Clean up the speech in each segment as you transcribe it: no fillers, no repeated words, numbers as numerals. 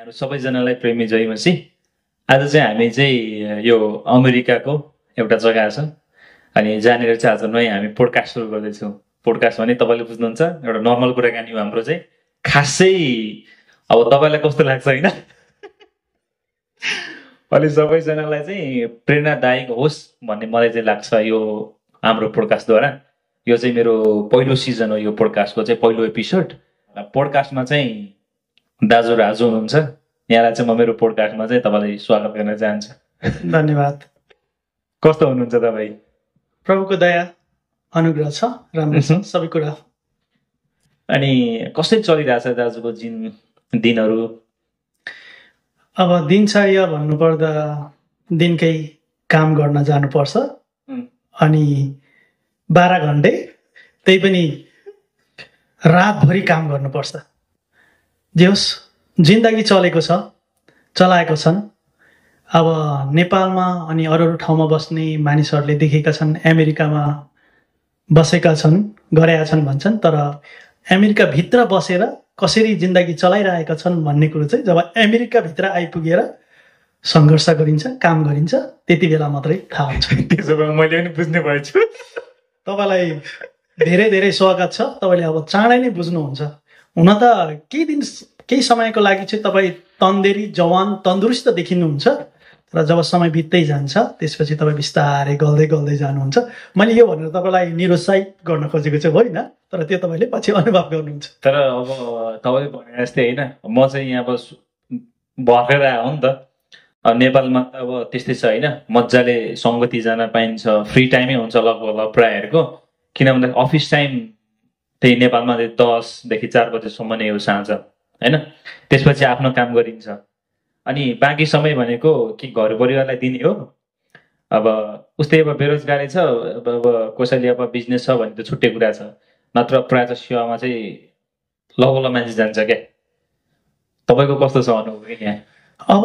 यहाँहरु सबैजनालाई प्रेमी जयमसी। आज चाहिँ हामी चाहिँ यो अमेरिकाको एउटा जग्गा छ अनि जहाँनिर चाहिँ आज नयाँ हामी पोडकास्ट सुरु गर्दैछौँ। पोडकास्ट भने तपाईँले बुझ्नुहुन्छ एउटा नर्मल कुराकानी हो हाम्रो चाहिँ। खासै अब तपाईँलाई कस्तो लाग्छ होइन अलि सबैजनालाई चाहिँ प्रेरणादायक होस् भन्ने मलाई चाहिँ लाग्छ यो हाम्रो पोडकास्टद्वारा। यो चाहिँ मेरो पहिलो सिजन हो, यो पोडकास्टको चाहिँ पहिलो एपिसोड। पोडकास्टमा चाहिँ दाजु राजु हुनुहुन्छ, यहाँलाई चाहिँ म मेरो पोडकास्टमा चाहिँ तपाईँलाई स्वागत गर्न चाहन्छु। धन्यवाद। कस्तो हुनुहुन्छ तपाईँ? प्रभुको दया अनुग्रह छ, राम्रो छ सबै कुरा। अनि कसरी चलिरहेछ दाजुको दिनहरू? अब दिनचर्या भन्नुपर्दा दिनकै काम गर्न जानुपर्छ अनि 12 घन्टे, त्यही पनि रातभरि काम गर्नुपर्छ। जे होस् जिन्दगी चलेको छ, चलाएको छन्। अब नेपालमा अनि अरू ठाउँमा बस्ने मानिसहरूले देखेका छन्, अमेरिकामा बसेका छन्, गरेका छन् भन्छन्। तर अमेरिकाभित्र बसेर कसरी जिन्दगी चलाइरहेका छन् भन्ने कुरो चाहिँ जब अमेरिकाभित्र आइपुगेर सङ्घर्ष गरिन्छ, काम गरिन्छ, त्यति बेला मात्रै थाहा हुन्छ। त्यसो भए मैले पनि बुझ्ने भएछु। तपाईँलाई धेरै धेरै स्वागत छ। तपाईँले अब चाँडै नै बुझ्नुहुन्छ। हुन त केही समयको लागि चाहिँ तपाईँ तन्देरी, जवान, तन्दुरुस्त देखिनुहुन्छ। र जब समय बित्दै जान्छ त्यसपछि तपाईँ बिस्तारै गल्दै गल्दै जानुहुन्छ। मैले यो भनेर तपाईँलाई निरुत्साहित गर्न खोजेको चाहिँ होइन, तर त्यो तपाईँले पछि अनुभव गर्नुहुन्छ। तर अब तपाईँले भने जस्तै होइन, म चाहिँ यहाँ भर्खर आयो नि त। नेपालमा त अब त्यस्तै छ होइन, मजाले सङ्गति जान पाइन्छ, फ्री टाइमै हुन्छ लगभग प्रायःहरूको। किन भन्दा अफिस टाइम त्यही नेपालमा 10 देखि 4 बजेसम्म नै हो साँझ होइन। त्यसपछि आफ्नो काम गरिन्छ अनि बाँकी समय भनेको कि घर परिवारलाई दिने हो। अब उस्तै अब बेरोजगारी छ, अब कसैले अब बिजनेस छ भने त छुट्टै कुरा छ, नत्र प्रायः त सेवामा चाहिँ लगभग मान्छे जान्छ क्या। तपाईँको कस्तो छ अनुभव यहाँ? अब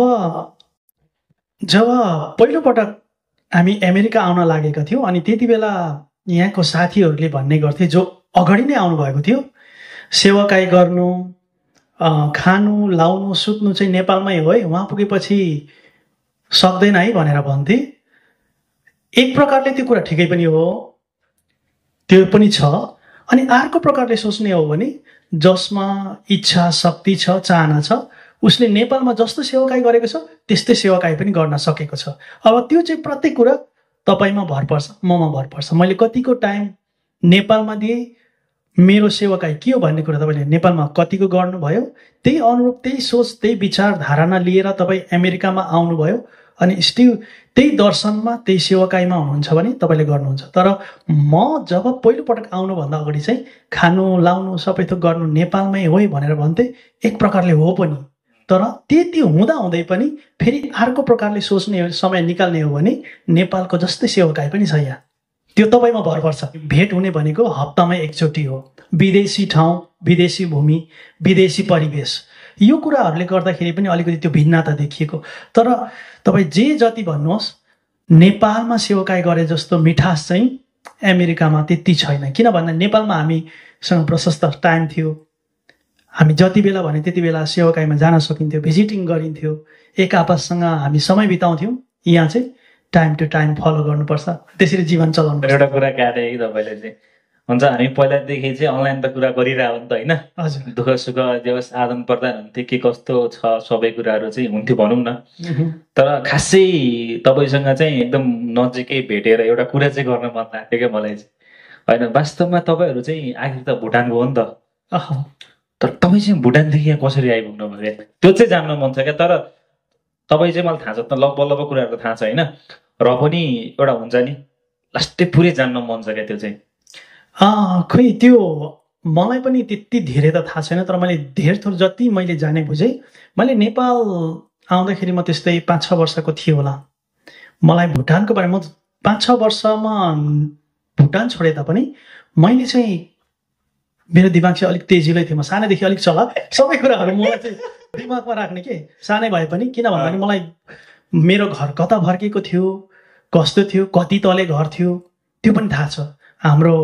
जब पहिलोपटक हामी अमेरिका आउन लागेका थियौँ अनि त्यति बेला यहाँको साथीहरूले भन्ने गर्थे, जो अगाडि नै आउनुभएको थियो, सेवाकाई गर्नु, खानु, लाउनु, सुत्नु चाहिँ नेपालमै हो है, उहाँ पुगेपछि सक्दैन है भनेर भन्थे। एक प्रकारले त्यो कुरा ठिकै पनि हो, त्यो पनि छ। अनि अर्को प्रकारले सोच्ने हो भने जसमा इच्छा शक्ति छ, चाहना छ, उसले नेपालमा जस्तो सेवाकाई गरेको छ त्यस्तै सेवाकाई पनि गर्न सकेको छ। अब त्यो चाहिँ प्रत्येक कुरा तपाईँमा भर पर्छ, ममा भर पर्छ। मैले कतिको टाइम नेपालमा दिएँ, मेरो सेवाकाई के हो भन्ने कुरा तपाईँले नेपालमा कतिको गर्नुभयो, त्यही अनुरूप, त्यही सोच, त्यही विचार धारणा लिएर तपाईँ अमेरिकामा आउनुभयो अनि स्टिल त्यही दर्शनमा, त्यही सेवाकाईमा हुनुहुन्छ भने तपाईँले गर्नुहुन्छ। तर म जब पहिलोपटक आउनुभन्दा अगाडि चाहिँ खानु, लाउनु, सबै थोक गर्नु नेपालमै हो भनेर भन्थे। एक प्रकारले हो पनि, तर त्यति हुँदै पनि फेरि अर्को प्रकारले सोच्ने समय निकाल्ने हो भने नेपालको जस्तै सेवाकाई पनि छ यहाँ। त्यो तपाईँमा भर पर्छ। भेट हुने भनेको हप्तामा एकचोटि हो। विदेशी ठाउँ, विदेशी भूमि, विदेशी परिवेश, यो कुराहरूले गर्दाखेरि पनि अलिकति त्यो भिन्नता देखिएको। तर तपाईँ जे जति भन्नुहोस्, नेपालमा सेवाकाई गरे जस्तो मिठास चाहिँ अमेरिकामा त्यति छैन। किन भन्दा नेपालमा हामीसँग प्रशस्त टाइम थियो, हामी जति बेला भने त्यति बेला सेवाकाईमा जान सकिन्थ्यो, भिजिटिङ गरिन्थ्यो, एक आपससँग हामी समय बिताउँथ्यौँ। यहाँ चाहिँ टाइम टु टाइम फलो गर्नुपर्छ, त्यसरी जीवन चलाउनु। एउटा कुरा काटे कि तपाईँले चाहिँ हुन्छ, हामी पहिलादेखि चाहिँ अनलाइन त कुरा गरिरहेको नि त होइन। हजुर, दुःख सुख जस आदान प्रदान हुन्थ्यो, के कस्तो छ सबै कुराहरू चाहिँ हुन्थ्यो भनौँ न। तर खासै तपाईँसँग चाहिँ एकदम नजिकै भेटेर एउटा कुरा चाहिँ गर्न मन लाग्थ्यो क्या मलाई चाहिँ होइन। वास्तवमा तपाईँहरू चाहिँ आखिर त भुटानको हो नि त, तर तपाईँ चाहिँ भुटानदेखि यहाँ कसरी आइपुग्नु भयो त्यो चाहिँ जान्न मन छ क्या। तर तपाईँ चाहिँ मलाई थाहा छ त, लगभग कुराहरू थाहा छ होइन, र पनि एउटा हुन्छ नि लास्टै पुरै जान्न मन छ क्या त्यो चाहिँ। खै त्यो मलाई पनि त्यति धेरै त थाहा छैन, तर मैले धेर थोर जति मैले जाने बुझेँ, मैले नेपाल आउँदाखेरि म त्यस्तै 5-6 वर्षको थियो होला। मलाई भुटानको बारेमा 5-6 वर्षमा भुटान छोडे तापनि मैले चाहिँ मेरो दिमाग चाहिँ अलिक तेजिलै थियो। म सानैदेखि अलिक चला, सबै कुराहरू मलाई चाहिँ दिमागमा राख्ने के सानै भए पनि। किन भन्दाखेरि मलाई मेरो घर कता फर्केको थियो, कस्तो थियो, कति तले घर थियो त्यो पनि थाहा छ। हाम्रो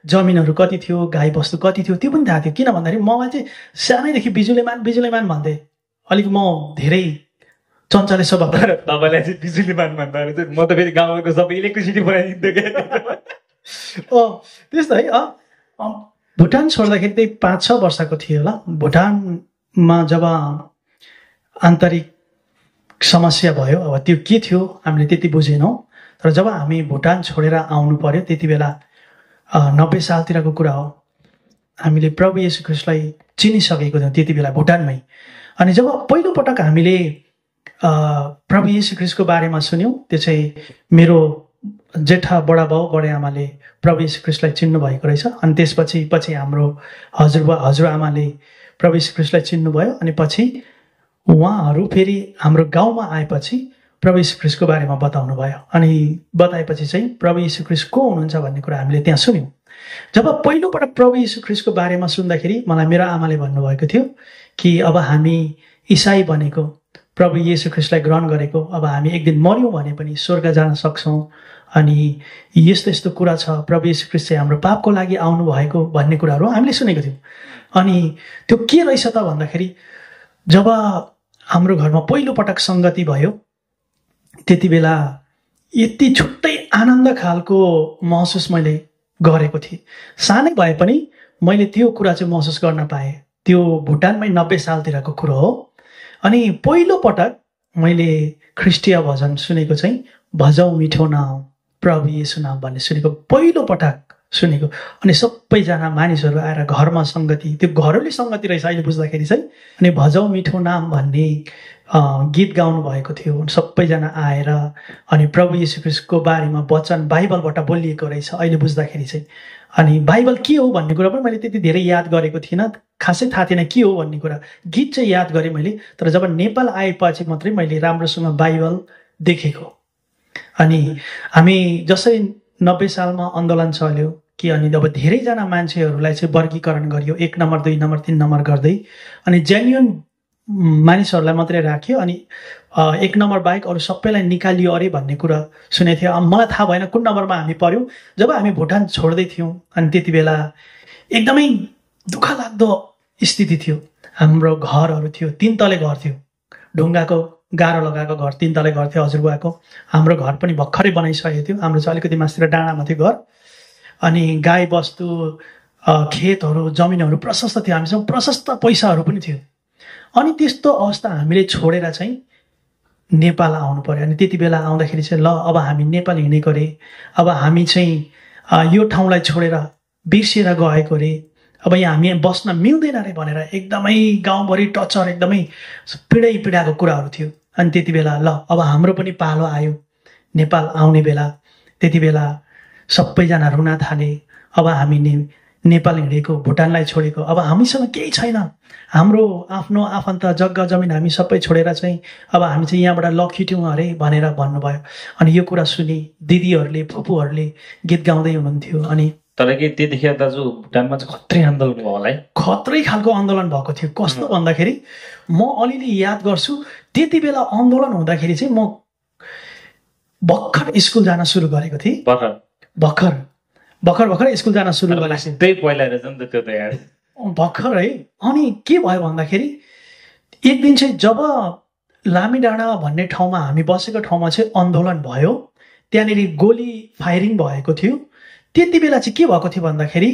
जमिनहरू कति थियो, गाई बस्तु कति थियो त्यो पनि थाहा थियो। किन भन्दाखेरि मलाई चाहिँ सानैदेखि बिजुलीमान भन्थे। अलिक म धेरै चञ्चले स्वभाव। तपाईँलाई चाहिँ बिजुलीमान भन्दा चाहिँ म त फेरि गाउँको सबै इलेक्ट्रिसिटी बनाइदिन्थ्यो क्या। त्यस्तो है। भुटान छोड्दाखेरि त्यही 5-6 वर्षको थियो होला। भुटानमा जब आन्तरिक समस्या भयो, अब त्यो के थियो हामीले त्यति बुझेनौँ। तर जब हामी भुटान छोडेर आउनु पर्यो त्यति बेला 90 सालतिरको कुरा हो। हामीले प्रभु येशू ख्रीष्टलाई चिनिसकेको थियौँ त्यति बेला भुटानमै। अनि जब पहिलोपटक हामीले प्रभु येशू ख्रीष्टको बारेमा सुन्यौँ, त्यो चाहिँ मेरो जेठा बडा बाउ बडे आमाले प्रभु येशू ख्रीष्टलाई चिन्नु भएको रहेछ। अनि त्यसपछि हाम्रो हजुरआमाले प्रभु येशू ख्रीष्टलाई चिन्नुभयो। अनि पछि उहाँहरू फेरि हाम्रो गाउँमा आएपछि प्रभु येशू ख्रीष्टको बारेमा बताउनु भयो। अनि बताएपछि चाहिँ प्रभु येशू ख्रीष्ट को हुनुहुन्छ भन्ने कुरा हामीले त्यहाँ सुन्यौँ। जब पहिलोपटक प्रभु येशू ख्रीष्टको बारेमा सुन्दाखेरि मलाई मेरो आमाले भन्नुभएको थियो कि अब हामी इसाई बनेको, प्रभु येशू ख्रीष्टलाई ग्रहण गरेको, अब हामी एक दिन मर्यौँ भने पनि स्वर्ग जान सक्छौँ। अनि यस्तो यस्तो कुरा छ, प्रभु येशू ख्रीष्ट चाहिँ हाम्रो पापको लागि आउनु भएको भन्ने कुराहरू हामीले सुनेको थियौँ। अनि त्यो के रहेछ त भन्दाखेरि जब हाम्रो घरमा पहिलोपटक सङ्गति भयो त्यति बेला यति छुट्टै आनन्द खालको महसुस मैले गरेको थिएँ। सानै भए पनि मैले त्यो कुरा चाहिँ महसुस गर्न पाएँ। त्यो भुटानमै 90 सालतिरको कुरो हो। अनि पहिलोपटक मैले ख्रिस्टीय भजन सुनेको चाहिँ भजौँ मिठो नाम प्रभु येशू नाम भन्ने सुनेको, पहिलोपटक सुनेको। अनि सबैजना मानिसहरू आएर घरमा सङ्गति, त्यो घरले सङ्गति रहेछ अहिले बुझ्दाखेरि चाहिँ। अनि भजौँ मिठो नाम भन्ने गीत गाउनु भएको थियो। सबैजना आएर अनि प्रभु येशू ख्रीष्टको बारेमा वचन बाइबलबाट बोलिएको रहेछ अहिले बुझ्दाखेरि चाहिँ। अनि बाइबल के हो भन्ने कुरा पनि मैले त्यति धेरै याद गरेको थिइनँ, खासै थाहा थिएन के हो भन्ने कुरा। गीत चाहिँ याद गरेँ मैले, तर जब नेपाल आएपछि मात्रै मैले राम्रोसँग बाइबल देखेको। अनि हामी जसरी 90 सालमा आन्दोलन चल्यो कि अनि अब धेरैजना मान्छेहरूलाई चाहिँ वर्गीकरण गरियो, 1 नम्बर 2 नम्बर 3 नम्बर गर्दै। अनि जेन्युन मानिसहरूलाई मात्रै राख्यो। अनि 1 नम्बर बाहेक अरू सबैलाई निकालियो अरे भन्ने कुरा सुनेको थियो। मलाई थाहा भएन कुन नम्बरमा हामी पर्यौँ। जब हामी भुटान छोड्दै थियौँ अनि त्यति बेला एकदमै दुःख लाग्दो स्थिति थियो। हाम्रो घरहरू थियो, 3 तले घर थियो, ढुङ्गाको गाह्रो लगाएको घर, 3 तले घर थियो हजुरबुवाको। हाम्रो घर पनि भर्खरै बनाइसकेको थियो। हाम्रो चाहिँ अलिकति मास्तिर डाँडामा थियो घर। अनि गाई बस्तु, खेतहरू, जमिनहरू प्रशस्त थियो, हामीसँग प्रशस्त पैसाहरू पनि थियो। अनि त्यस्तो अवस्था हामीले छोडेर चाहिँ नेपाल आउनु पर्यो। अनि त्यति बेला आउँदाखेरि चाहिँ ल अब हामी नेपाल हिँडेको रे, अब हामी चाहिँ यो ठाउँलाई छोडेर बिर्सिएर गएको रे, अब यहाँ हामी बस्न मिल्दैन रे भनेर एकदमै गाउँभरि टचर, एकदमै पीडाको कुराहरू थियो। अनि त्यति बेला ल अब हाम्रो पनि पालो आयो नेपाल आउने बेला। त्यति बेला सबैजना रुन थाले। अब हामी नेपाल हिँडेको, भुटानलाई छोडेको, अब हामीसँग केही छैन, हाम्रो आफ्नो आफन्त जग्गा जमिन हामी सबै छोडेर चाहिँ अब हामी चाहिँ यहाँबाट लखिट्यौँ अरे भनेर भन्नुभयो। अनि यो कुरा सुनि दिदीहरूले, फुपूहरूले गीत गाउँदै हुनुहुन्थ्यो। अनि तर कि त्यतिखेर दाजु भुटानमा चाहिँ खत्रै आन्दोलन भयो होला है? खत्रै खालको आन्दोलन भएको थियो। कस्तो भन्दाखेरि म अलिअलि याद गर्छु, त्यति बेला आन्दोलन हुँदाखेरि चाहिँ म भर्खर स्कुल जान सुरु गरेको थिएँ। भर्खर स्कुल जान सुरु गरेको त्यही पहिला रहेछ नि त त्यो त यार, भर्खर है। अनि के भयो भन्दाखेरि एक दिन चाहिँ जब लामी डाँडा भन्ने ठाउँमा हामी बसेको ठाउँमा चाहिँ आन्दोलन भयो, त्यहाँनिर गोली फायरिङ भएको थियो। त्यति बेला चाहिँ के भएको थियो भन्दाखेरि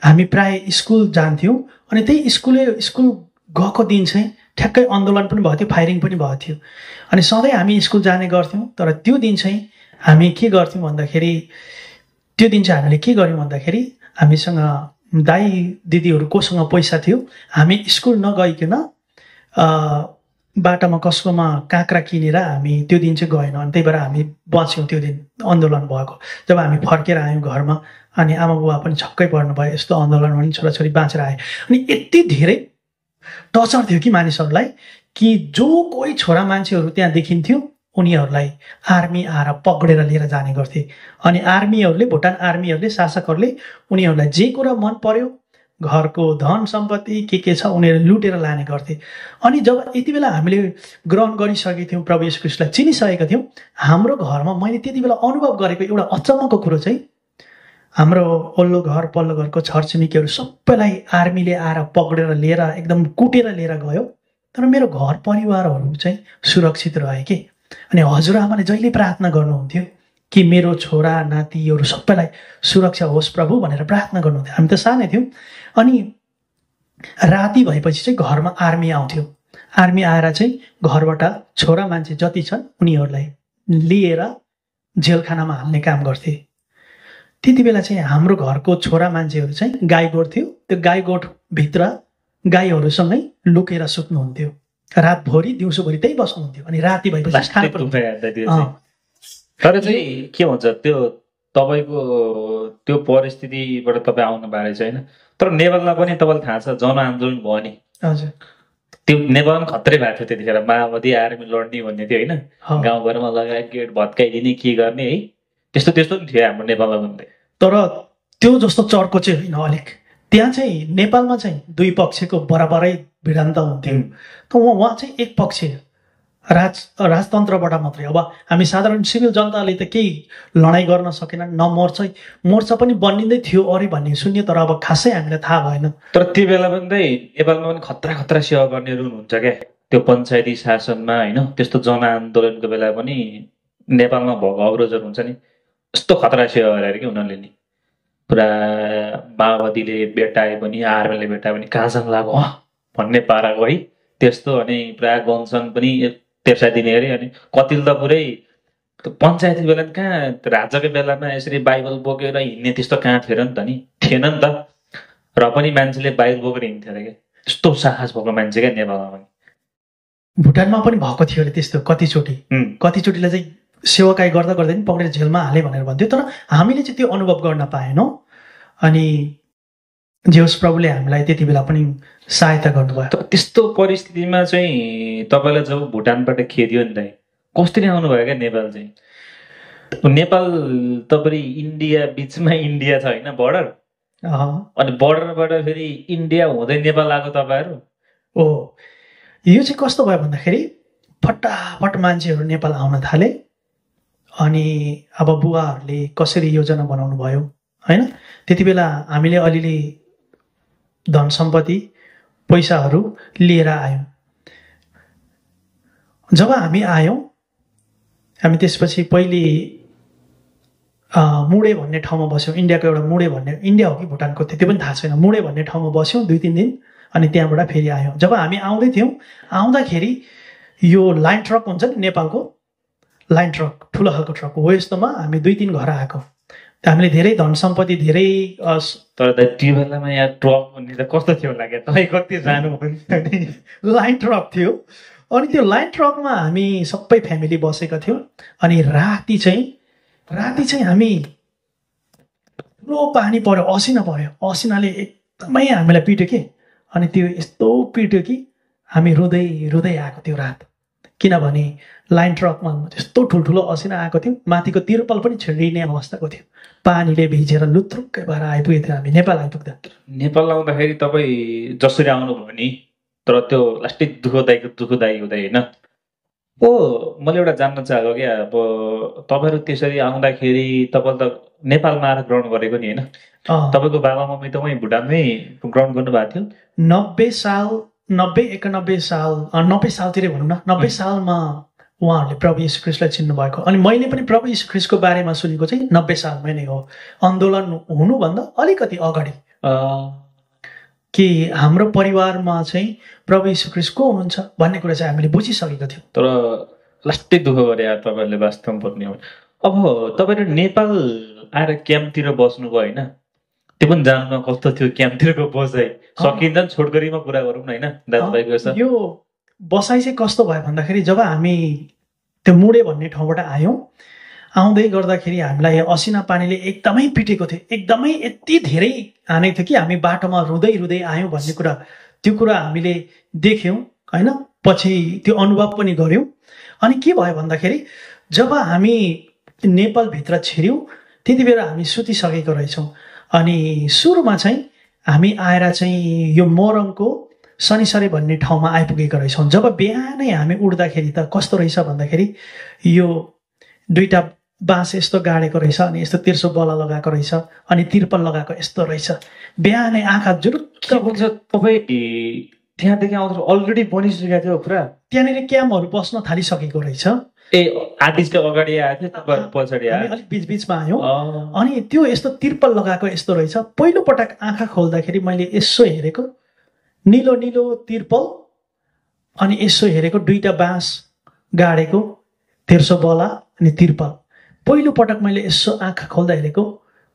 हामी प्राय स्कुल जान्थ्यौँ। अनि त्यही स्कुल गएको दिन चाहिँ ठ्याक्कै आन्दोलन पनि भएको थियो, फायरिङ पनि भएको थियो। अनि सधैँ हामी स्कुल जाने गर्थ्यौँ। तर त्यो दिन चाहिँ हामी के गर्थ्यौँ भन्दाखेरि त्यो दिन चाहिँ हामीले के गर्यौँ भन्दाखेरि हामीसँग दाई दिदीहरू कोसँग पैसा थियो, हामी स्कुल नगइकन बाटामा कसकोमा काँक्रा किनेर हामी त्यो दिन चाहिँ गएनौँ। अनि त्यही भएर हामी बच्यौँ त्यो दिन आन्दोलन भएको। जब हामी फर्केर आयौँ घरमा अनि आमा बुबा पनि छक्कै पर्नु भयो, यस्तो आन्दोलन पनि छोराछोरी बाँचेर आए। अनि यति धेरै टचर थियो कि मानिसहरूलाई कि जो कोही छोरा मान्छेहरू त्यहाँ देखिन्थ्यो उनीहरूलाई आर्मी आएर पक्रेर लिएर जाने गर्थे। अनि आर्मीहरूले, भुटान आर्मीहरूले, शासकहरूले उनीहरूलाई जे कुरा मन पर्यो, घरको धन सम्पत्ति के छ उनीहरूले लुटेर लाने गर्थे। अनि जब यति बेला हामीले ग्रहण गरिसकेको थियौँ, प्रभु येशू ख्रीष्टलाई चिनिसकेका थियौँ, हाम्रो घरमा मैले त्यति बेला अनुभव गरेको एउटा अचम्मको कुरो चाहिँ हाम्रो ओल्लो घर पल्लो घरको छरछिमेकीहरू सबैलाई आर्मीले आएर पक्रेर लिएर एकदम कुटेर लिएर गयो। तर मेरो घर परिवारहरू चाहिँ सुरक्षित रहे कि। अनि हजुरआमाले जहिले प्रार्थना गर्नुहुन्थ्यो कि मेरो छोरा नातिहरू सबैलाई सुरक्षा होस् प्रभु भनेर प्रार्थना गर्नुहुन्थ्यो। हामी त सानै थियौँ। अनि राति भएपछि चाहिँ घरमा आर्मी आउँथ्यो। आर्मी आएर चाहिँ घरबाट छोरा मान्छे जति छन् उनीहरूलाई लिएर जेलखानामा हाल्ने काम गर्थे। त्यति बेला चाहिँ हाम्रो घरको छोरा मान्छेहरू चाहिँ गाई गोठ्थ्यो। त्यो गाई गोठभित्र गाईहरूसँगै लुकेर सुत्नुहुन्थ्यो। रातभरि दिउँसोभरि त्यही बस्नुहुन्थ्यो। अनि राति भएपछि तर चाहिँ के भन्छ त्यो तपाईँको त्यो परिस्थितिबाट तपाईँ आउनु भएको रहेछ होइन। तर नेपालमा पनि तपाईँलाई थाहा छ जनआन्दोलन भयो नि। हजुर त्यो नेपालमा खत्रै भएको थियो त्यतिखेर। माओवादी आर्मी लड्ने भन्ने थियो होइन। गाउँघरमा लगाएर गेट भत्काइदिने के गर्ने है, त्यस्तो त्यस्तो पनि थियो हाम्रो नेपालमा पनि। तर त्यो जस्तो चर्को चाहिँ होइन। अलिक त्यहाँ चाहिँ नेपालमा चाहिँ दुई पक्षको बराबरै भिडन्त हुन्थ्यो। त उहाँ चाहिँ एक पक्ष राजतन्त्रबाट मात्रै। अब हामी साधारण सिभिल जनताले त केही लडाइँ गर्न सकेन, न मोर्चा पनि बनिँदै थियो अरे भन्ने सुन्यो। तर अब खासै हामीलाई थाहा भएन। तर त्यो बेला पनि नेपालमा पनि खतरा सेवा गर्नेहरू हुनुहुन्छ क्या त्यो पञ्चायती शासनमा होइन। त्यस्तो जनआन्दोलनको बेला पनि नेपालमा भएको अवरोधहरू हुन्छ नि, यस्तो खतरा सेवा गरेर कि उनीहरूले नि पुरा माओवादीले भेटाए पनि आर्मीले भेटाए पनि कहाँसँग लाग्यो भन्ने पाराको है त्यस्तो। अनि पुरा गनसन पनि तेर्साइदिने अरे। अनि कतिले त पुरै पञ्चायती बेला कहाँ राजाको बेलामा यसरी बाइबल बोकेर हिँड्ने त्यस्तो कहाँ थियो र नि त नि, थिएन नि त। र पनि मान्छेले बाइबल बोकेर हिँड्थ्यो अरे क्या। त्यस्तो साहस भएको मान्छे क्या नेपालमा पनि। भुटानमा पनि भएको थियो अरे त्यस्तो कतिचोटिलाई चाहिँ सेवाकाई गर्दा गर्दै पनि पक्रेर जेलमा हाले भनेर भन्थ्यो। तर हामीले चाहिँ त्यो अनुभव गर्न पाएनौँ। अनि जेहोस् प्रभुले हामीलाई त्यति बेला पनि सहायता गर्नुभयो। त्यस्तो परिस्थितिमा चाहिँ तपाईँलाई जब भुटानबाट खेदियो नि त कसरी आउनुभयो क्या नेपाल चाहिँ? नेपाल तपाईँ इन्डिया बिचमा इन्डिया छ होइन बोर्डर। अनि बोर्डरबाट फेरि इन्डिया हुँदै नेपाल आएको तपाईँहरू? यो चाहिँ कस्तो भयो भन्दाखेरि फटाफट मान्छेहरू नेपाल आउन थाले। अनि अब बुवाहरूले कसरी योजना बनाउनु भयो होइन। त्यति बेला हामीले अलिअलि धन सम्पत्ति पैसाहरू लिएर आयौँ। जब हामी आयौँ हामी त्यसपछि पहिले मुडे भन्ने ठाउँमा बस्यौँ। इन्डियाको एउटा मुडे भन्ने, इन्डिया हो कि भुटानको त्यो पनि थाहा छैन, मुडे भन्ने ठाउँमा बस्यौँ 2-3 दिन। अनि त्यहाँबाट फेरि आयौँ। जब हामी आउँदै थियौँ आउँदाखेरि यो लाइन ट्रक हुन्छ नि नेपालको लाइन ट्रक, ठुलो खालको ट्रक हो यस्तोमा हामी 2-3 घर आएको। हामीले धेरै धन सम्पत्ति धेरै। तर त्यो बेलामा यहाँ ट्रक भन्ने त कस्तो थियो लाग्यो तपाईँ कति जानु भन्यो? लाइन ट्रक थियो। अनि त्यो लाइन ट्रकमा हामी सबै फ्यामिली बसेका थियौँ। अनि राति चाहिँ हामी ठुलो पानी पर्यो, असिना पर्यो। असिनाले एकदमै हामीलाई पिट्यो कि। अनि त्यो यस्तो पिट्यो कि हामी रुँदै रुँदै आएको त्यो रात। किनभने लाइन ट्रकमा त्यस्तो ठुल्ठुलो असिना आएको थियो, माथिको तिर्पल पनि छिडिने अवस्थाको थियो। पानीले भिजेर लुत्रुक्कै भएर आइपुगेको थियो हामी नेपाल आइपुग्दा। नेपाल आउँदाखेरि तपाईँ जसरी आउनुभयो नि, तर त्यो लास्टै दुःखदायी हुँदै होइन। मैले एउटा जान्न चाहेको क्या, अब तपाईँहरू त्यसरी आउँदाखेरि तपाईँले त नेपालमा आएर ग्रहण गरेको नि होइन? तपाईँको बाबा मम्मी त वहीँ भुटानमै ग्रहण गर्नुभएको थियो? 90 सालतिर भनौँ न, 90 सालमा उहाँहरूले प्रभु यीशु ख्रीष्टलाई चिन्नु भएको। अनि मैले पनि प्रभु यीशु ख्रीष्टको बारेमा सुनेको चाहिँ 90 सालमै नै हो। आन्दोलन हुनुभन्दा अलिकति अगाडि कि हाम्रो परिवारमा चाहिँ प्रभु यीशु ख्रीष्ट को हुनुहुन्छ भन्ने कुरा चाहिँ हामीले बुझिसकेका थियौँ। तर लास्टै दुःख गरे तपाईँहरूले वास्तवमा पर्ने हो। अब तपाईँहरू नेपाल आएर क्याम्पतिर बस्नुभयो होइन? त्यो पनि जान्नुमा कस्तो थियो क्याम्पतिरको बसाइ? सकिन्छ नि छोटकरीमा कुरा गरौँ न होइन दाजुभाइको? यो बसाइ चाहिँ कस्तो भयो भन्दाखेरि जब हामी त्यो मुडे भन्ने ठाउँबाट आयौँ, आउँदै गर्दाखेरि हामीलाई असिना पानीले एकदमै पिटेको थियो। एकदमै यति धेरै हानेको थियो कि हामी बाटोमा रुँदै रुँदै आयौँ भन्ने कुरा, त्यो कुरा हामीले देख्यौँ होइन। पछि त्यो अनुभव पनि गऱ्यौँ। अनि के भयो भन्दाखेरि जब हामी नेपालभित्र छिर्यौँ त्यति बेला हामी सुतिसकेको रहेछौँ। अनि सुरुमा चाहिँ हामी आएर चाहिँ यो मोरङको शनिसरे भन्ने ठाउँमा आइपुगेको रहेछौँ। जब बिहानै हामी उड्दाखेरि त कस्तो रहेछ भन्दाखेरि यो 2टा बाँस यस्तो गाडेको रहेछ, अनि यस्तो तेर्सो बला लगाएको रहेछ, अनि तिर्पल लगाएको यस्तो रहेछ। बिहानै आँखा जुरुक्क हुन्छ। तपाईँ त्यहाँदेखि आउँदाखेरि अलरेडी बनिसकेको थियो पुरा। त्यहाँनिर क्याम्पहरू बस्न थालिसकेको रहेछ। ए आधी चाहिँ अगाडि आएको थियो, तपाईँ पछाडि आयो। अलिक बिचबिचमा आयौँ। अनि त्यो यस्तो तिर्पल लगाएको यस्तो रहेछ। पहिलो पटक आँखा खोल्दाखेरि मैले यसो हेरेको निलो निलो तिर्पल, अनि यसो हेरेको दुईटा बाँस गाडेको तेर्सो बला अनि तिर्पल। पहिलो पटक मैले यसो आँखा खोल्दा हेरेको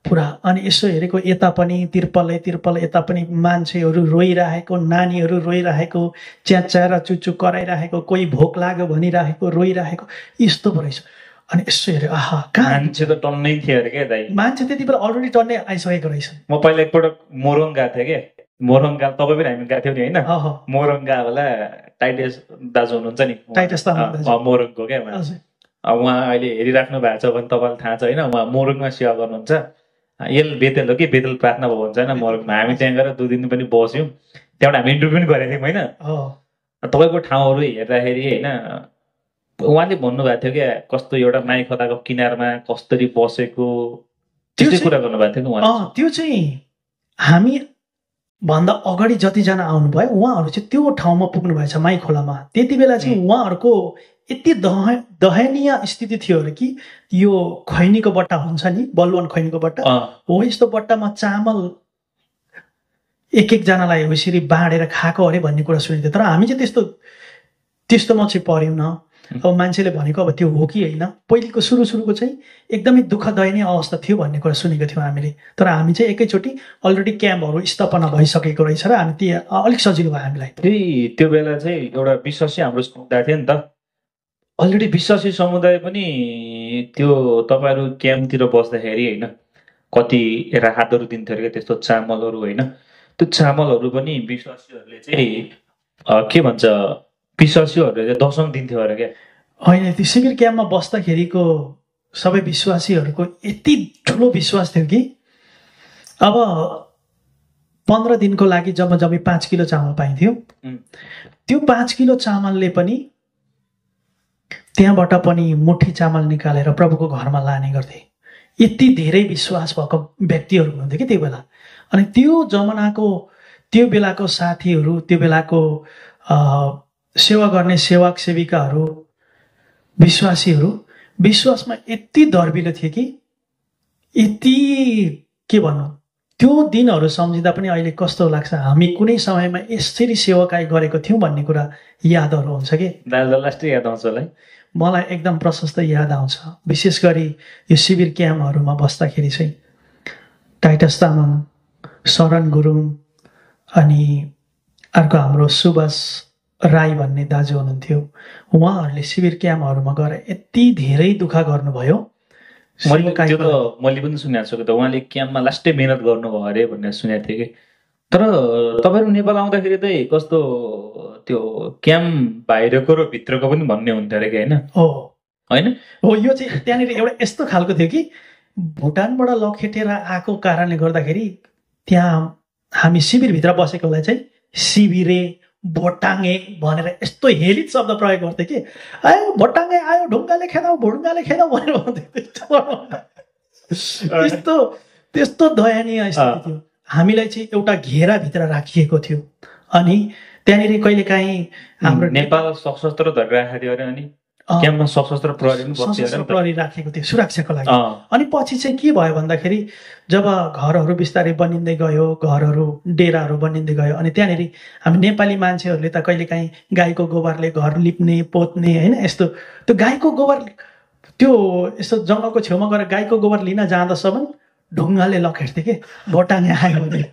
पुरा। अनि यसो हेरेको यता पनि तिर्पलै तिर्पल, यता पनि मान्छेहरू रोइरहेको, नानीहरू रोइरहेको, च्याच्चाएर चुचु कराइरहेको, कोही भोक लाग्यो भनिरहेको, रोइरहेको, यस्तो पो रहेछ। अनि यसो हेऱ्यो, आहा कहाँ मान्छे त टन्नै थियो अरे क्या दाइ। मान्छे त्यति बेला अलरेडी टन्नै आइसकेको रहेछ। म पहिला एकपल्ट मोरङ गएको थिएँ क्या। मोरङ गएको, तपाईँ पनि हामी गएको थियौँ नि होइन? मोरङ गएको बेला टाइटस दाजु हुनुहुन्छ नि, टाइटस मोरङको क्या उहाँ अहिले हेरिराख्नु भएको छ भने तपाईँलाई थाहा छ होइन? उहाँ मोरङमा सेवा गर्नुहुन्छ। यल बेतेल हो कि बेतेल प्रार्थना भयो भन्छ होइन मोरङमा। हामी त्यहाँ गएर 2 दिन पनि बस्यौँ। त्यहाँबाट हामी इन्टरभ्यू पनि गरेको थियौँ होइन? तपाईँको ठाउँहरू हेर्दाखेरि होइन, उहाँले भन्नुभएको थियो क्या कस्तो एउटा माई खोलाको किनारमा कसरी बसेको, त्यस्तै कुरा गर्नुभएको थियो कि उहाँ। त्यो चाहिँ हामी भन्दा अगाडि जतिजना आउनुभयो उहाँहरू चाहिँ त्यो ठाउँमा पुग्नु भएछ माई खोलामा। त्यति बेला चाहिँ उहाँहरूको यति दयनीय स्थिति थियो अरे कि यो खैनीको बट्टा हुन्छ नि, बलुवन खैनीको बट्टा हो, यस्तो बट्टामा चामल एक एकजनालाई यसरी बाँडेर खाएको अरे भन्ने कुरा सुनिन्थ्यो। तर हामी चाहिँ त्यस्तोमा चाहिँ पऱ्यौँ न। अब मान्छेले भनेको अब त्यो हो कि होइन, पहिलेको सुरुको चाहिँ एकदमै दुःख दयनीय अवस्था थियो भन्ने कुरा सुनेको थियौँ हामीले। तर हामी चाहिँ एकैचोटि अलरेडी क्याम्पहरू स्थापना भइसकेको रहेछ र हामी त्यो अलिक सजिलो भयो हामीलाई। त्यो बेला चाहिँ एउटा विश्वासी हाम्रो समुदाय थियो नि त। अलरेडी विश्वासी समुदाय पनि त्यो तपाईँहरू क्याम्पतिर बस्दाखेरि होइन कति राहतहरू दिन्थ्यो अरे क्या, त्यस्तो चामलहरू होइन। त्यो चामलहरू पनि विश्वासीहरूले चाहिँ के भन्छ, विश्वासीहरूले 10औं दिन्थ्यो अरे क्या। होइन, त्यो शिविर क्याम्पमा बस्दाखेरिको सबै विश्वासीहरूको यति ठुलो विश्वास थियो कि अब 15 दिनको लागि जम्मै 5 किलो चामल पाइन्थ्यो। त्यो 5 किलो चामलले पनि त्यहाँबाट पनि मुठी चामल निकालेर प्रभुको घरमा लाने गर्थे। यति धेरै विश्वास भएको व्यक्तिहरू हुनुहुन्थ्यो कि त्यो बेला। अनि त्यो जमानाको त्यो बेलाको साथीहरू, त्यो बेलाको सेवा गर्ने सेवक सेविकाहरू, विश्वासीहरू विश्वासमा यति दर्बिलो थिए कि यति के भनौँ, त्यो दिनहरू सम्झिँदा पनि अहिले कस्तो लाग्छ, हामी कुनै समयमा यसरी सेवाकाई गरेको थियौँ भन्ने कुरा यादहरू हुन्छ कि। लास्ट याद आउँछ होला। मलाई एकदम प्रशस्त याद आउँछ। विशेष गरी यो शिविर क्याम्पहरूमा बस्दाखेरि चाहिँ टाइटस तामाङ, शरण गुरुङ अनि अर्को हाम्रो सुभाष राई भन्ने दाजु हुनुहुन्थ्यो। उहाँहरूले शिविर क्याम्पहरूमा गएर यति धेरै दुःख गर्नुभयो। मैले पनि सुनेको छु त, उहाँले क्याम्पमा लास्टै मिहिनेत गर्नुभयो अरे भनेर सुनेको थिएँ कि। तर तपाईँहरू नेपाल आउँदाखेरि चाहिँ कस्तो त्यो क्याम्प बाहिरको र भित्रको पनि भन्ने हुन्थ्यो अरे कि होइन? होइन हो, यो चाहिँ त्यहाँनिर एउटा यस्तो खालको थियो कि भुटानबाट लखेटेर आएको कारणले गर्दाखेरि त्यहाँ हामी शिविरभित्र बसेकोलाई चाहिँ शिविरे भोटाङ्गे भनेर यस्तो हेलित शब्द प्रयोग गर्थे कि, आयो भोटाङ्गे आयो, ढुङ्गाले खेदाऊ, भुडुङ्गाले खेदाऊ भनेर भन्थे। त्यस्तो दयनीय स्थिति थियो। हामीलाई चाहिँ एउटा घेराभित्र राखिएको थियो। अनि त्यहाँनिर कहिलेकाहीँ हाम्रो नेपाल सशस्त्र धरि राखेको थियो अरे। अनि क्याम्पमा सशस्त्र प्रहरी राखेको थियो सुरक्षाको लागि। अनि पछि चाहिँ के भयो भन्दाखेरि जब घरहरू बिस्तारै बनिँदै गयो, घरहरू डेराहरू बनिँदै गयो, अनि त्यहाँनिर हामी नेपाली मान्छेहरूले त कहिलेकाहीँ गाईको गोबरले घर लिप्ने पोत्ने होइन, यस्तो त्यो गाईको गोबर त्यो यस्तो जङ्गलको छेउमा गएर गाईको गोबर लिन जाँदासम्म ढुङ्गाले लखेट्थे कि भोटाङ्गे आयो भने।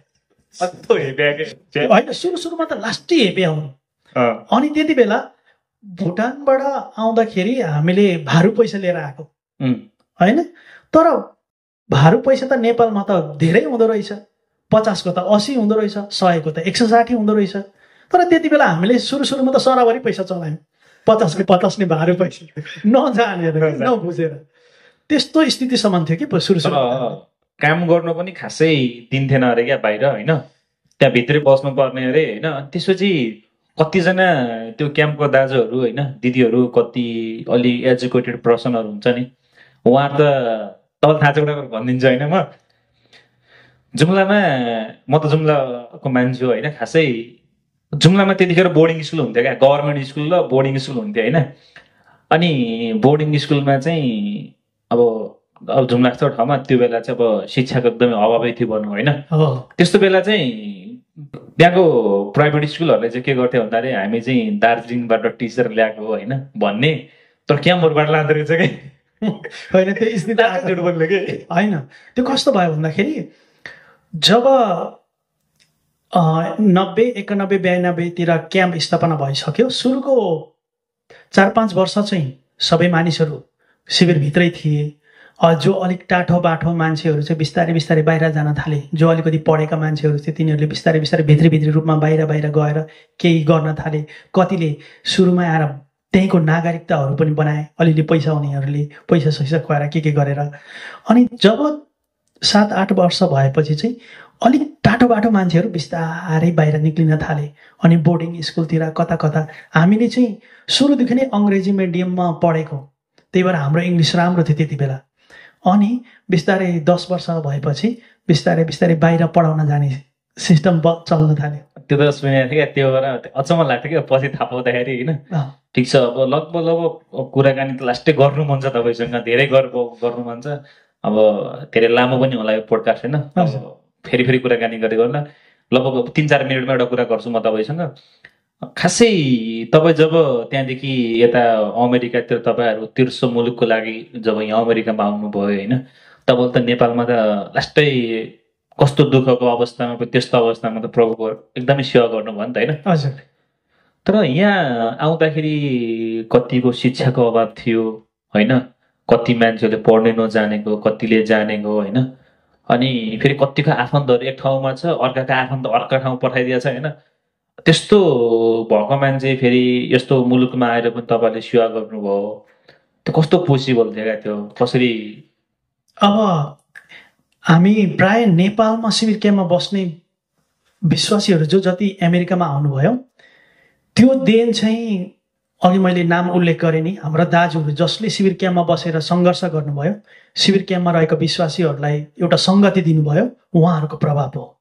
होइन, सुरुमा त लास्टै हेपे आउनु। अनि त्यति बेला भुटानबाट आउँदाखेरि हामीले भारू पैसा लिएर आएको होइन। तर भारू पैसा त नेपालमा त धेरै हुँदो रहेछ, 50 को त 80 हुँदो रहेछ, 100 को त 160 हुँदो रहेछ। तर त्यति बेला हामीले सुरुमा त सराबरी पैसा चलायौँ, 50 को 50 ने भारू पैसा नजानेर नबुझेर त्यस्तो स्थितिसम्म थियो कि सुरुमा। काम गर्नु पनि खासै दिन्थेन अरे क्या बाहिर होइन, त्यहाँ भित्रै बस्नु पर्ने अरे होइन। त्यसपछि कतिजना त्यो क्याम्पको दाजुहरू होइन दिदीहरू कति अलि एजुकेटेड पर्सनहरू हुन्छ नि, उहाँ त तपाईँलाई थाहा छ कुरा भनिदिन्छु होइन। म त जुम्लाको मान्छे हो होइन, खासै जुम्लामा त्यतिखेर बोर्डिङ स्कुल हुन्थ्यो क्या, गभर्मेन्ट स्कुल र बोर्डिङ स्कुल हुन्थ्यो होइन। अनि बोर्डिङ स्कुलमा चाहिँ अब जुम्ला जस्तो ठाउँमा त्यो बेला चाहिँ अब शिक्षाको एकदमै अभावै थियो भनौँ होइन। त्यस्तो बेला चाहिँ त्यहाँको प्राइभेट स्कुलहरूले चाहिँ के गर्थ्यो भन्दाखेरि हामी चाहिँ दार्जिलिङबाट टिचर ल्याएको होइन भन्ने, तर क्याम्पहरूबाट लाँदो रहेछ कि होइन। त्यो स्थिति बोल्ने कि होइन, त्यो कस्तो भयो भन्दाखेरि जब 90, 91, 92तिर क्याम्प स्थापना भइसक्यो, सुरुको 4-5 वर्ष चाहिँ सबै मानिसहरू शिविरभित्रै थिए। जो अलिक टाठो बाठो मान्छेहरू चाहिँ बिस्तारै बिस्तारै बाहिर जान थाले। जो अलिकति पढेका मान्छेहरू थियो तिनीहरूले बिस्तारै बिस्तारै भित्री रूपमा बाहिर गएर केही गर्न थाले। कतिले सुरुमा आएर त्यहीँको नागरिकताहरू पनि बनाए, अलिअलि पैसा हुनेहरूले पैसा खुवाएर के गरेर। अनि जब 7-8 वर्ष भएपछि चाहिँ अलिक टाटो बाटो मान्छेहरू बिस्तारै बाहिर निक्लिन थाले। अनि बोर्डिङ स्कुलतिर कता हामीले चाहिँ सुरुदेखि नै अङ्ग्रेजी मिडियममा पढेको, त्यही भएर हाम्रो इङ्ग्लिस राम्रो थियो त्यति बेला। अनि बिस्तारै 10 वर्ष भएपछि बिस्तारै बिस्तारै बाहिर पढाउन जाने सिस्टम चल्न थाल्यो। त्यो त सुनेको थिएँ क्या, त्यो भएर अचम्म लाग्थ्यो क्या पछि थाहा पाउँदाखेरि होइन। ठिक छ, अब लगभग कुराकानी त लास्टै गर्नु मन छ तपाईँसँग, धेरै गर्नु मन छ। अब धेरै लामो पनि होला यो पोडकास्ट होइन, फेरि कुराकानी गरेको होला। लगभग 3-4 मिनटमा एउटा कुरा गर्छु म तपाईँसँग। खासै तपाईँ जब त्यहाँदेखि यता अमेरिकातिर तपाईँहरू तेर्सो मुलुकको लागि जब यहाँ अमेरिकामा आउनुभयो होइन, तब त नेपालमा त लास्टै कस्तो दुःखको अवस्थामा त्यस्तो अवस्थामा त प्रभुको एकदमै सेवा गर्नुभयो नि त होइन। हजुर। तर यहाँ आउँदाखेरि कतिको शिक्षाको अभाव थियो होइन, कति मान्छेहरूले पढ्नै नजानेको, कतिले जानेको होइन। अनि फेरि कतिको आफन्तहरू एक ठाउँमा छ, अर्काको आफन्त अर्का ठाउँ पठाइदिएको छ होइन। त्यस्तो भएको मान्छे फेरि यस्तो मुलुकमा आएर पनि तपाईँले सेवा गर्नुभयो, त्यो कस्तो पोसिबल थियो क्या? त्यो कसरी? अब हामी प्राय नेपालमा शिविर क्याम्पमा बस्ने विश्वासीहरू जो जति अमेरिकामा आउनुभयो, त्यो देन चाहिँ अघि मैले नाम उल्लेख गरेँ नि, हाम्रा दाजुहरू जसले शिविर क्याम्पमा बसेर सङ्घर्ष गर्नुभयो, शिविर क्याम्पमा रहेका विश्वासीहरूलाई एउटा सङ्गति दिनुभयो, उहाँहरूको प्रभाव हो।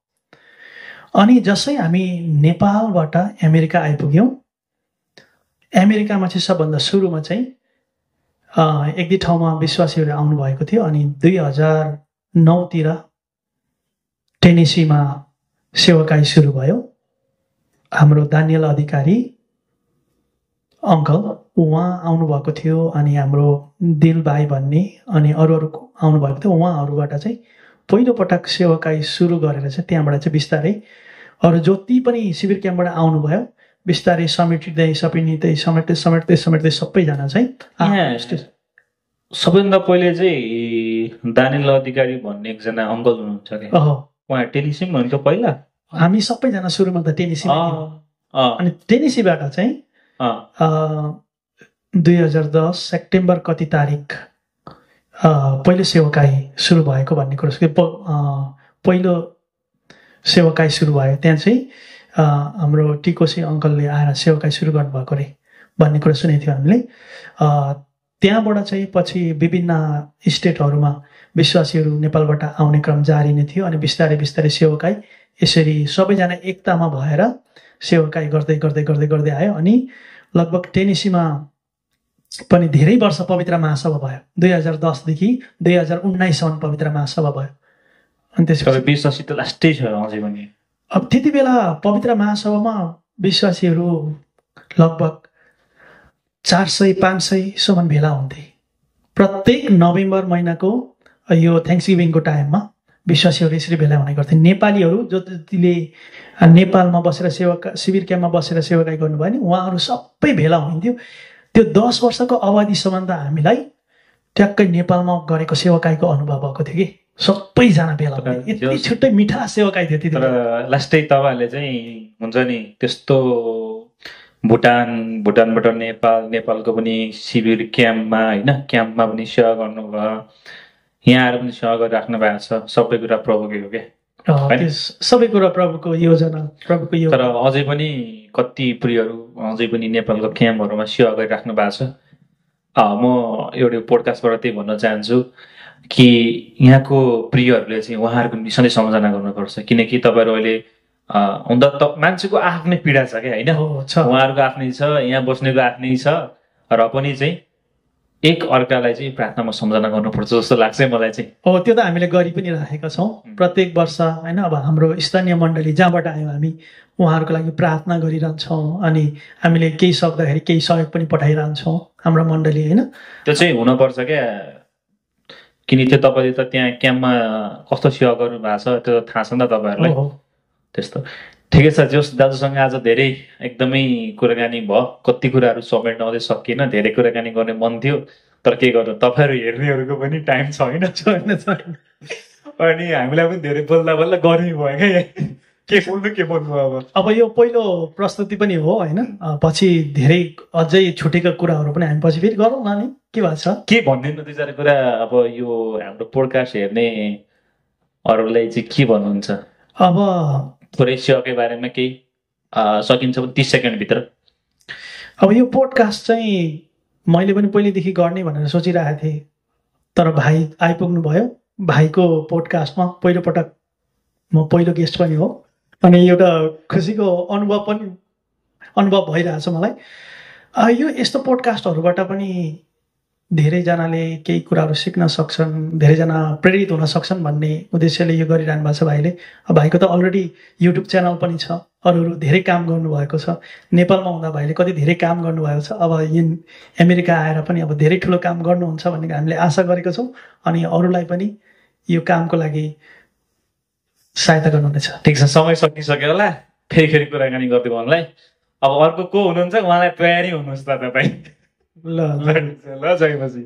अनि जसै हामी नेपालबाट अमेरिका आइपुग्यौँ, अमेरिकामा चाहिँ सबभन्दा सुरुमा चाहिँ 1-2 ठाउँमा विश्वासीहरू आउनुभएको थियो। अनि 2009तिर टेनेसीमा सेवाकाई सुरु भयो। हाम्रो दानियल अधिकारी अङ्कल उहाँ आउनुभएको थियो, अनि हाम्रो दिल भाइ भन्ने अनि अरू आउनुभएको थियो। उहाँहरूबाट चाहिँ पहिलोपटक सेवाकाई सुरु गरेर चाहिँ त्यहाँबाट चाहिँ बिस्तारै अरू जति पनि शिविर क्याम्पबाट आउनुभयो बिस्तारै समेट्दै सबैजना चाहिँ सबैभन्दा पहिले चाहिँ दानियल अधिकारी भन्ने एकजना अङ्कल हुनुहुन्छ क्या, उहाँ टेनेसीमा हुनुहुन्थ्यो पहिला। हामी सबैजना सुरुमा त टेनेसीमा, अनि टेनेसीबाट चाहिँ 2010 सेप्टेम्बर कति तारिक पहिलो सेवाकाई सुरु भएको भन्ने कुरो, पहिलो सेवाकाई सुरु भयो। त्यहाँ चाहिँ हाम्रो टिकोसी अङ्कलले आएर सेवाकाई सुरु गर्नुभएको रे भन्ने कुरा सुनेको थियो हामीले। त्यहाँबाट चाहिँ पछि विभिन्न स्टेटहरूमा विश्वासीहरू नेपालबाट आउने क्रम जारी नै थियो। अनि बिस्तारै बिस्तारै सेवाकाई यसरी सबैजना एकतामा भएर सेवाकाई गर्दै गर्दै गर्दै गर्दै आयो। अनि लगभग टेनेसीमा पनि धेरै वर्ष पवित्र महासभा भयो। 2010देखि 2019सम्म पवित्र महासभा भयो। अनि त्यसपछि विश्वासी त लास्टै छ अझै पनि। अब त्यति बेला पवित्र महासभामा विश्वासीहरू लगभग 400-500सम्म भेला हुन्थे। प्रत्येक नोभेम्बर महिनाको यो थ्याङ्क्सगिभिङको टाइममा विश्वासीहरू यसरी भेला हुने गर्थे। नेपालीहरू जतिले नेपालमा बसेर शिविर क्याम्पमा बसेर सेवाकाई गर्नुभयो नि उहाँहरू सबै भेला हुनुहुन्थ्यो। त्यो 10 वर्षको अवधिसम्म त हामीलाई ट्याक्कै नेपालमा गरेको सेवाकाईको अनुभव भएको थियो कि सबैजना भेला हुन्थे। यति छुट्टै मिठा सेवाकाई थियो त्यति बेला। लास्टै तपाईँहरूले चाहिँ हुन्छ नि त्यस्तो भुटानबाट नेपालको पनि शिविर क्याम्पमा होइन, क्याम्पमा पनि सेवा गर्नुभयो, यहाँ आएर पनि सेवा गरिराख्नु भएको छ। सबै कुरा प्रभुकै हो क्या, सबै कुरा प्रभुको योजना, प्रभुको योजना। तर अझै पनि कति प्रियहरू अझै पनि नेपालको क्याम्पहरूमा सेवा गरिराख्नु भएको छ। म एउटा पोडकास्टबाट त्यही भन्न चाहन्छु कि यहाँको प्रियहरूले चाहिँ उहाँहरूको सधैँ सम्झना गर्नुपर्छ, किनकि तपाईँहरू अहिले हुन त मान्छेको आफ्नै पीडा छ क्या होइन, उहाँहरूको आफ्नै छ, यहाँ बस्नेको आफ्नै छ, र पनि चाहिँ एक अर्कालाई चाहिँ प्रार्थनामा सम्झना गर्नुपर्छ जस्तो लाग्छ मलाई चाहिँ। हो, त्यो त हामीले गरि पनि राखेका छौँ प्रत्येक वर्ष होइन। अब हाम्रो स्थानीय मण्डली जहाँबाट आयौँ हामी उहाँहरूको लागि प्रार्थना गरिरहन्छौँ, अनि हामीले केही सक्दाखेरि केही सहयोग पनि पठाइरहन्छौँ हाम्रो मण्डली होइन। त्यो चाहिँ हुनपर्छ क्या, किन त्यो तपाईँले त त्यहाँ क्याम्पमा कस्तो सेवा गर्नु भएको छ त्यो थाहा छ नि त तपाईँहरूलाई। त्यस्तो ठिकै छ। जोस् दाजुसँग आज धेरै एकदमै कुराकानी भयो, कति कुराहरू समेट्न अझै सकिएन, धेरै कुराकानी गर्ने मन थियो, तर के गर्नु तपाईँहरू हेर्नेहरूको पनि टाइम छैन। अनि हामीलाई पनि धेरै बोल्दा बोल्दा गर्मी भयो क्या, के बोल्नु के बोल्नु। अब यो पहिलो प्रस्तुति पनि हो होइन, पछि धेरै अझै छुटेका कुराहरू पनि हामी पछि फेरि गरौँ न नि, के भएको छ के भन्दैन दुई चार कुरा। अब यो हाम्रो पोडकास्ट हेर्ने अरूलाई चाहिँ के भन्नुहुन्छ? अब थोरै सेवाकै बारेमा केही सकिन्छ भने 30 सेकेन्डभित्र। अब यो पोडकास्ट चाहिँ मैले पनि पहिलेदेखि गर्ने भनेर सोचिरहेको थिएँ, तर भाइ आइपुग्नु भयो। भाइको पोडकास्टमा पहिलोपटक म पहिलो गेस्ट पनि हो, अनि एउटा खुसीको अनुभव भइरहेछ मलाई। यो यस्तो पोडकास्टहरूबाट पनि धेरैजनाले केही कुराहरू सिक्न सक्छन्, धेरैजना प्रेरित हुन सक्छन् भन्ने उद्देश्यले यो गरिरहनु भएको छ भाइले। भाइको त अलरेडी युट्युब च्यानल पनि छ, अरू धेरै काम गर्नुभएको छ। नेपालमा हुँदा भाइले कति धेरै काम गर्नुभएको छ, अब अमेरिका आएर पनि अब धेरै ठुलो काम गर्नुहुन्छ भन्ने हामीले आशा गरेको छौँ, अनि अरूलाई पनि यो कामको लागि सहायता गर्नुहुनेछ। ठिक छ, समय सकिसक्यो होला, फेरि कुराकानी गरिदिउँ उहाँलाई। अब अर्को को हुनुहुन्छ उहाँलाई तयारी हुनुहोस् त तपाईँ। ल जय मसी।